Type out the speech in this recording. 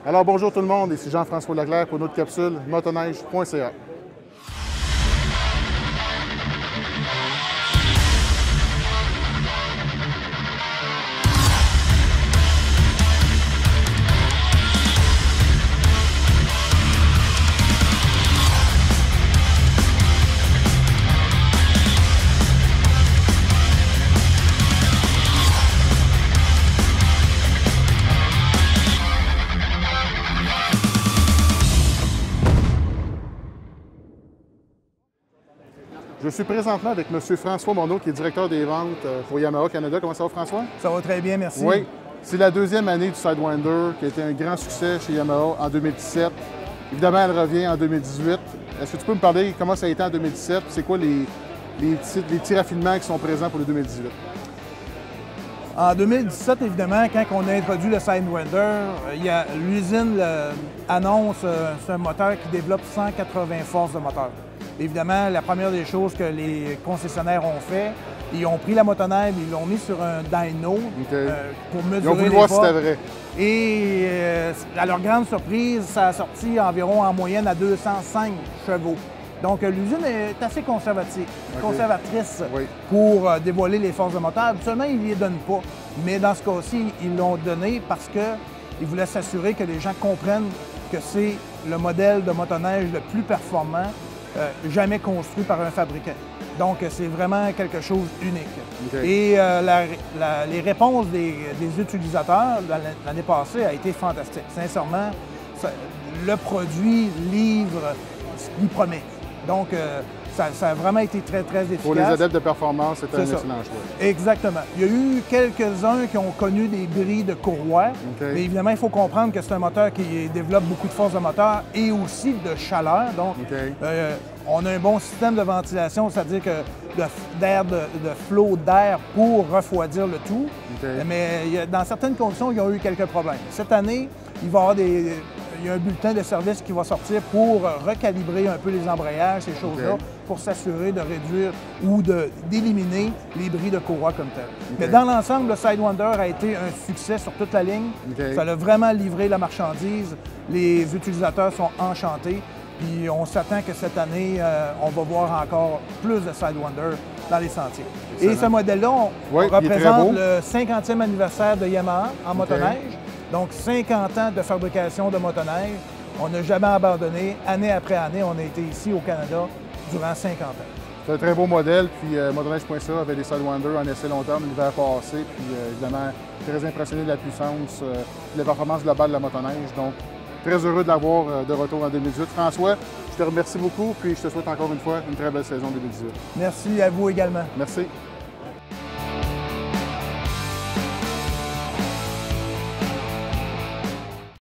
Alors bonjour tout le monde, ici Jean-François Leclerc pour notre capsule motoneige.ca. Je suis présentement avec M. François Monod, qui est directeur des ventes pour Yamaha Canada. Comment ça va, François? Ça va très bien, merci. Oui. C'est la deuxième année du Sidewinder, qui a été un grand succès chez Yamaha en 2017. Évidemment, elle revient en 2018. Est-ce que tu peux me parler comment ça a été en 2017? C'est quoi les petits raffinements qui sont présents pour le 2018? En 2017, évidemment, quand on a introduit le Sidewinder, l'usine annonce c'est un moteur qui développe 180 forces de moteur. Évidemment, la première des choses que les concessionnaires ont fait, ils ont pris la motoneige, ils l'ont mis sur un dyno pour mesurer les forces. Ils ont voulu voir si c'était vrai. Et à leur grande surprise, ça a sorti environ en moyenne à 205 chevaux. Donc, l'usine est assez conservatrice pour dévoiler les forces de moteur. Habituellement, ils ne les donnent pas. Mais dans ce cas-ci, ils l'ont donné parce qu'ils voulaient s'assurer que les gens comprennent que c'est le modèle de motoneige le plus performant jamais construit par un fabricant. Donc, c'est vraiment quelque chose d'unique. Et les réponses des utilisateurs l'année passée a été fantastique. Sincèrement, le produit livre ce qu'il promet. Donc, ça a vraiment été très, très efficace. Pour les adeptes de performance, c'est un excellent choix. Exactement. Il y a eu quelques-uns qui ont connu des bris de courroie, mais évidemment, il faut comprendre que c'est un moteur qui développe beaucoup de force de moteur et aussi de chaleur. Donc, on a un bon système de ventilation, c'est-à-dire que de flot d'air pour refroidir le tout. Mais dans certaines conditions, il y a eu quelques problèmes. Cette année, il va y avoir il y a un bulletin de service qui va sortir pour recalibrer un peu les embrayages, ces choses-là, pour s'assurer de réduire ou d'éliminer les bris de courroie comme tel. Mais dans l'ensemble, le Sidewinder a été un succès sur toute la ligne. Ça a vraiment livré la marchandise. Les utilisateurs sont enchantés. Puis on s'attend que cette année, on va voir encore plus de Sidewinder dans les sentiers. Excellent. Et ce modèle-là, on représente le 50e anniversaire de Yamaha en motoneige. Donc, 50 ans de fabrication de motoneige. On n'a jamais abandonné. Année après année, on a été ici au Canada durant 50 ans. C'est un très beau modèle. Puis motoneige.ca avait des Sidewinder en essai long terme l'hiver passé. Puis évidemment, très impressionné de la puissance, de la performance globale de la motoneige. Donc, très heureux de l'avoir de retour en 2018. François, je te remercie beaucoup. Puis je te souhaite encore une fois une très belle saison 2018. Merci à vous également. Merci.